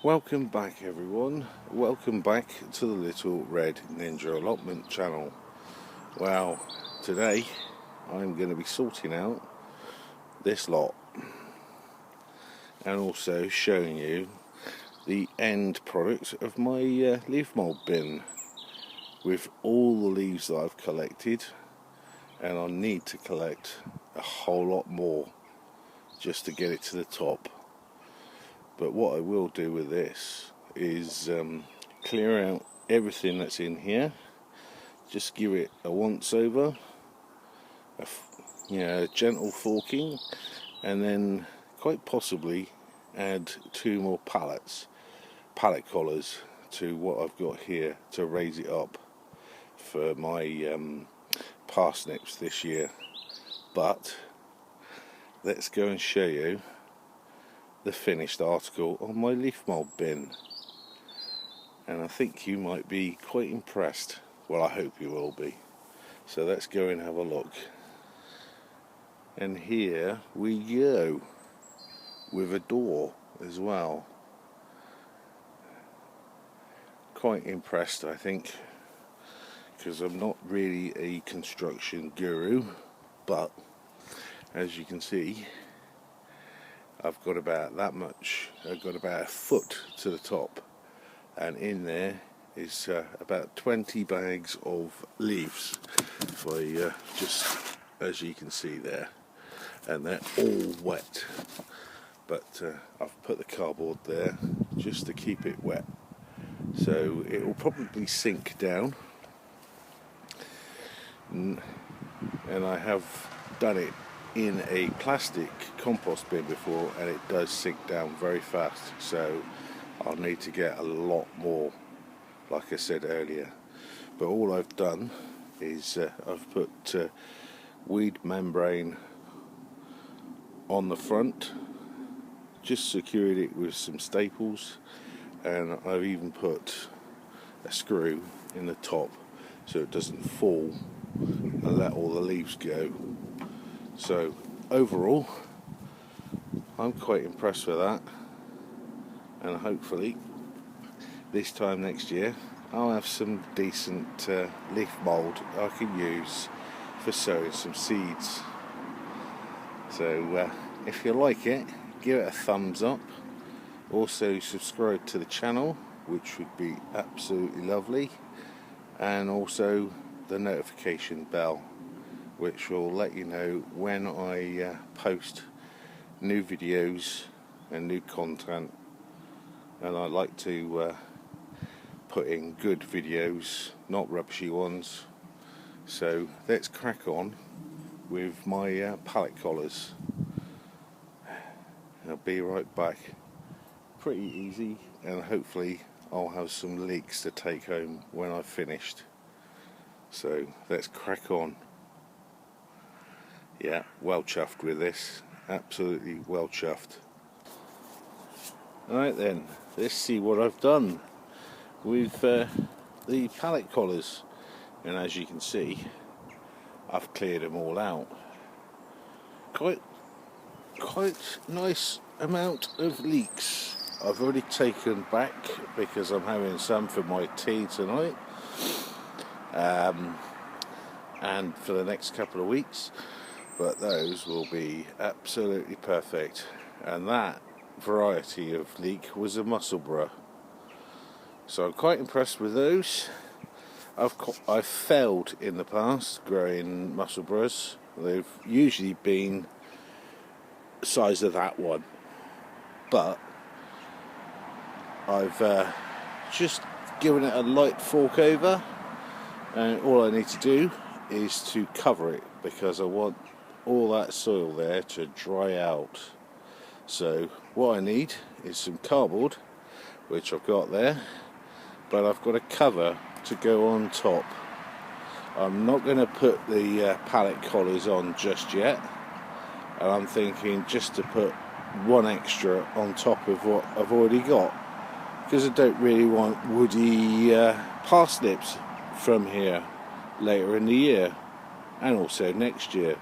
Welcome back everyone, welcome back to the Little Red Ninja Allotment channel. Well, today I'm going to be sorting out this lot and also showing you the end product of my leaf mould bin with all the leaves that I've collected, and I need to collect a whole lot more just to get it to the top. But what I will do with this is clear out everything that's in here, just give it a once over, a gentle forking, and then quite possibly add 2 more pallet collars to what I've got here to raise it up for my parsnips this year. But let's go and show you the finished article on my leaf mould bin, and I think you might be quite impressed. Well, I hope you will be. So let's go and have a look. And here we go, with a door as well. Quite impressed, I think, because I'm not really a construction guru, but as you can see, I've got about that much. I've got about a foot to the top, and in there is about 20 bags of leaves. If I just, as you can see there, and they're all wet. But I've put the cardboard there just to keep it wet, so it will probably sink down. And I have done it in a plastic compost bin before, and it does sink down very fast, so I'll need to get a lot more, like I said earlier. But all I've done is I've put weed membrane on the front, just secured it with some staples, and I've even put a screw in the top so it doesn't fall and let all the leaves go. So overall, I'm quite impressed with that, and hopefully this time next year I'll have some decent leaf mould I can use for sowing some seeds. So if you like it, give it a thumbs up. Also subscribe to the channel, which would be absolutely lovely, and also the notification bell, which will let you know when I post new videos and new content. And I like to put in good videos, not rubbishy ones. So let's crack on with my pallet collars. I'll be right back. Pretty easy, and hopefully I'll have some leeks to take home when I've finished. So let's crack on. Yeah, well chuffed with this, absolutely well chuffed. Alright then, let's see what I've done with the pallet collars. And as you can see, I've cleared them all out. Quite nice amount of leeks. I've already taken back because I'm having some for my tea tonight, and for the next couple of weeks. But those will be absolutely perfect. And that variety of leek was a Musselburgh, so I'm quite impressed with those. I've failed in the past growing Musselburghs. They've usually been the size of that one, but I've just given it a light fork over, and all I need to do is to cover it because I want all that soil there to dry out. So what I need is some cardboard, which I've got there, but I've got a cover to go on top. I'm not going to put the pallet collars on just yet, and I'm thinking just to put one extra on top of what I've already got, because I don't really want woody parsnips from here later in the year and also next year.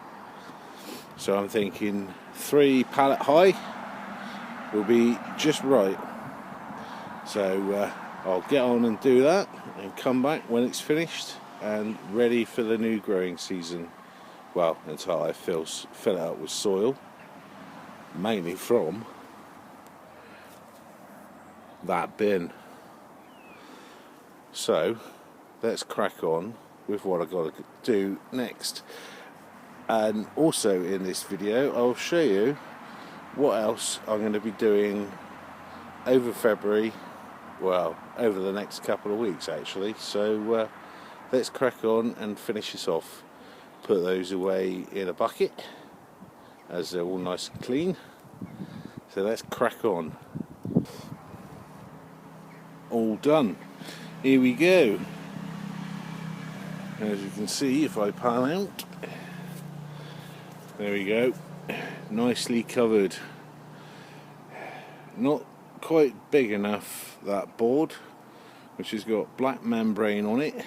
So I'm thinking 3 pallet high will be just right. So I'll get on and do that and come back when it's finished and ready for the new growing season. Well, until I fill it up with soil, mainly from that bin. So let's crack on with what I've got to do next. And also in this video I'll show you what else I'm going to be doing over February, well, over the next couple of weeks actually. So let's crack on and finish this off. Put those away in a bucket as they're all nice and clean. So let's crack on. All done. Here we go. As you can see, if I pan out, there we go, nicely covered. Not quite big enough, that board, which has got black membrane on it,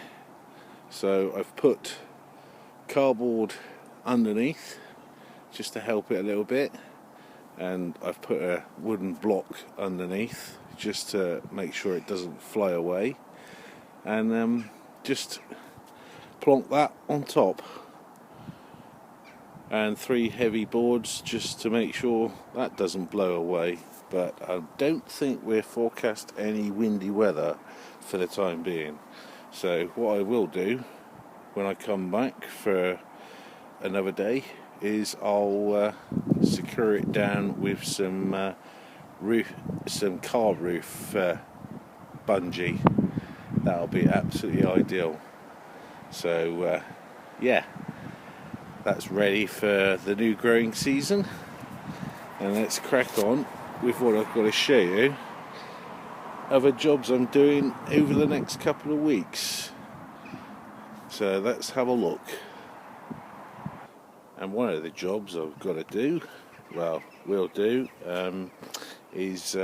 so I've put cardboard underneath just to help it a little bit, and I've put a wooden block underneath just to make sure it doesn't fly away, and just plonk that on top, and 3 heavy boards just to make sure that doesn't blow away. But I don't think we're forecast any windy weather for the time being. So what I will do when I come back for another day is I'll secure it down with some car roof bungee. That'll be absolutely ideal. So yeah, that's ready for the new growing season, and let's crack on with what I've got to show you, other jobs I'm doing over the next couple of weeks. So let's have a look. And one of the jobs I've got to do, well, will do, is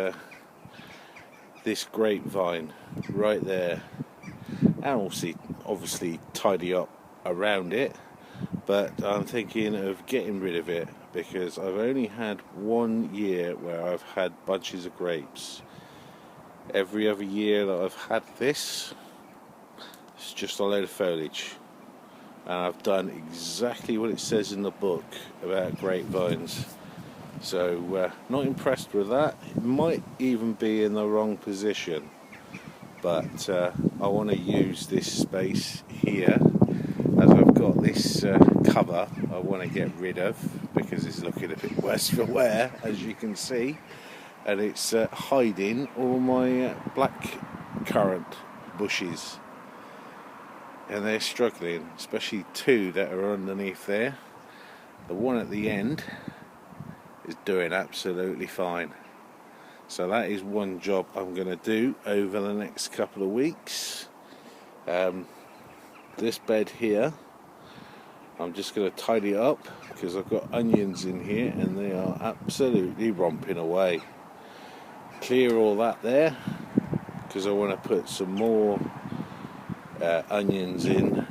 this grapevine right there, and obviously tidy up around it, but I'm thinking of getting rid of it because I've only had 1 year where I've had bunches of grapes. Every other year that I've had this, it's just a load of foliage, and I've done exactly what it says in the book about grapevines. So not impressed with that. It might even be in the wrong position, but I want to use this space here, as I've got this cover I want to get rid of because it's looking a bit worse for wear, as you can see, and it's hiding all my black currant bushes, and they're struggling, especially 2 that are underneath there. The one at the end is doing absolutely fine. So that is one job I'm going to do over the next couple of weeks. This bed here, I'm just going to tidy it up because I've got onions in here and they are absolutely romping away. Clear all that there because I want to put some more onions in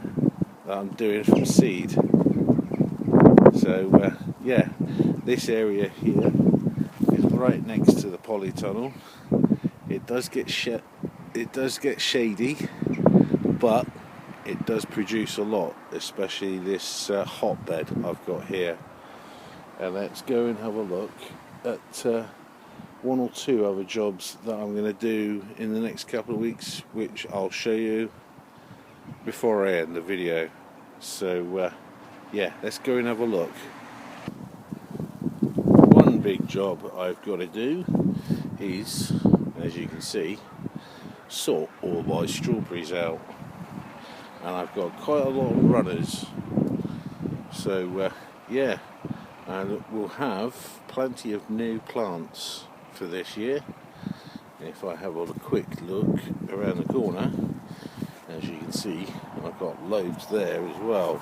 that I'm doing from seed. So yeah, this area here is right next to the polytunnel. It does get shady, but it does produce a lot, especially this hotbed I've got here. And let's go and have a look at 1 or 2 other jobs that I'm going to do in the next couple of weeks, which I'll show you before I end the video. So yeah, let's go and have a look. One big job I've got to do is, as you can see, sort all my strawberries out, and I've got quite a lot of runners. So yeah, and we'll have plenty of new plants for this year. If I have a quick look around the corner, as you can see, I've got loads there as well.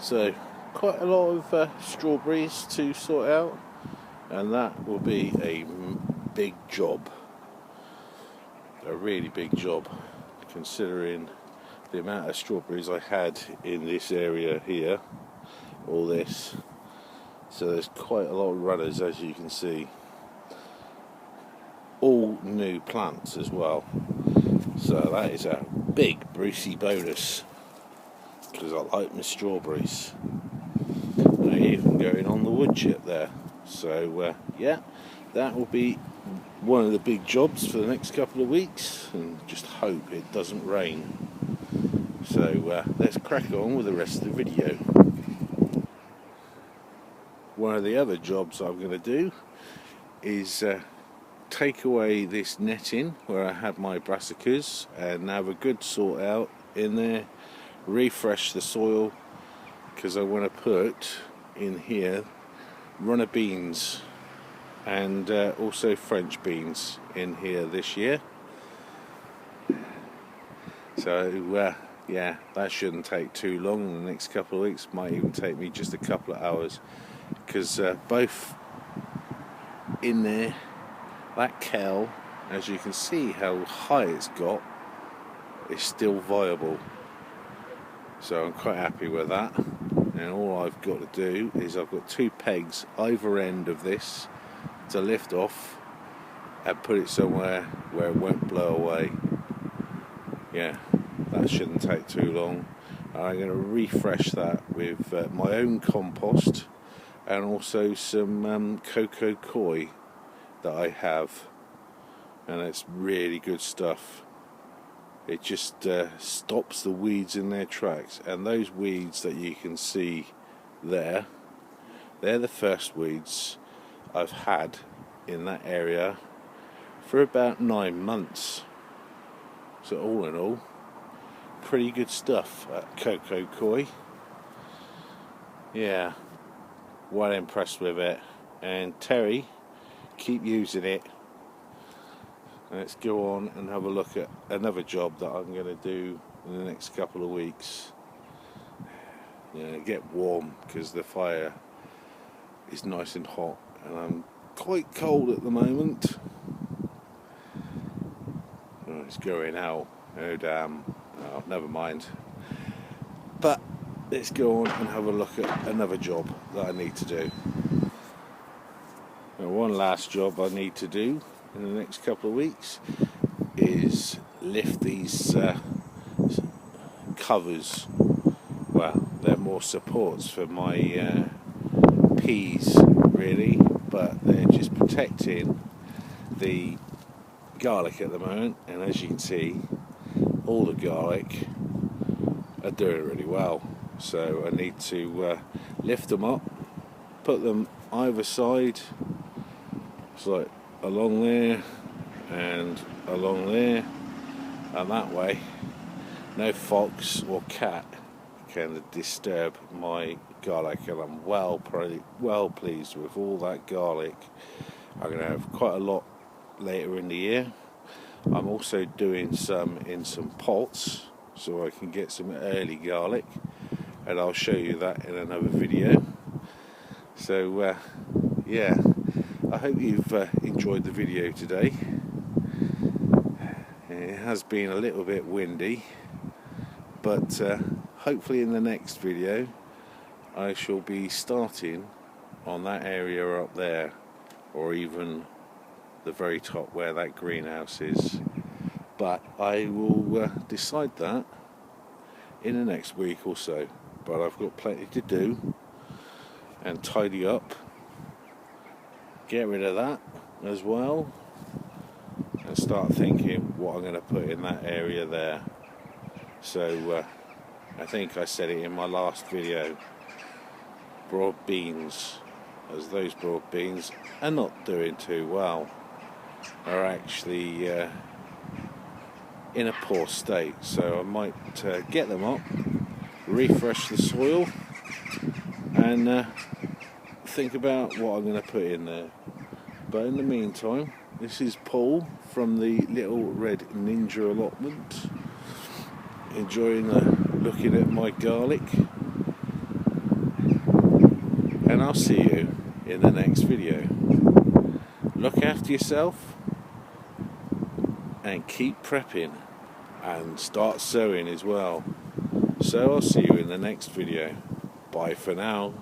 So quite a lot of strawberries to sort out, and that will be a big job, a really big job, considering the amount of strawberries I had in this area here, all this. So there's quite a lot of runners, as you can see. all new plants as well. So that is a big Brucey bonus, because I like my strawberries. And even going on the wood chip there. So yeah, that will be one of the big jobs for the next couple of weeks, and just hope it doesn't rain. So let's crack on with the rest of the video. One of the other jobs I'm going to do is take away this netting where I had my brassicas and have a good sort out in there, refresh the soil, because I want to put in here runner beans and also French beans in here this year. So yeah, that shouldn't take too long. In the next couple of weeks, might even take me just a couple of hours, because both in there, that kale, as you can see how high it's got, is still viable. So I'm quite happy with that. And all I've got to do is I've got 2 pegs either end of this to lift off and put it somewhere where it won't blow away. Yeah, that shouldn't take too long. I'm going to refresh that with my own compost and also some cocoa coir that I have, and it's really good stuff. It just stops the weeds in their tracks, and those weeds that you can see there, they're the first weeds I've had in that area for about 9 months. So all in all, pretty good stuff at Cocoa Coir. Yeah, well impressed with it. And Terry, keep using it. Let's go on and have a look at another job that I'm going to do in the next couple of weeks. Get warm, because the fire is nice and hot and I'm quite cold at the moment. Oh, it's going out. Oh damn. Oh, never mind. But let's go on and have a look at another job that I need to do. Now, one last job I need to do in the next couple of weeks is lift these covers. Well, they're more supports for my peas really, but they're just protecting the garlic at the moment, and as you can see, all the garlic are doing really well. So I need to lift them up, put them either side. It's like along there and along there, and that way no fox or cat can disturb my garlic, and I'm well pleased with all that garlic. I'm going to have quite a lot later in the year. I'm also doing some in some pots so I can get some early garlic, and I'll show you that in another video. So yeah, I hope you've enjoyed the video today. It has been a little bit windy, but hopefully in the next video I shall be starting on that area up there, or even the very top where that greenhouse is. But I will decide that in the next week or so. But I've got plenty to do and tidy up, get rid of that as well, and start thinking what I'm going to put in that area there. So I think I said it in my last video, broad beans, as those broad beans are not doing too well, are actually in a poor state. So I might get them up, refresh the soil, and think about what I'm going to put in there. But in the meantime, this is Paul from the Little Red Ninja allotment, enjoying looking at my garlic, and I'll see you in the next video. Look after yourself and keep prepping, and start sowing as well. So I'll see you in the next video. Bye for now.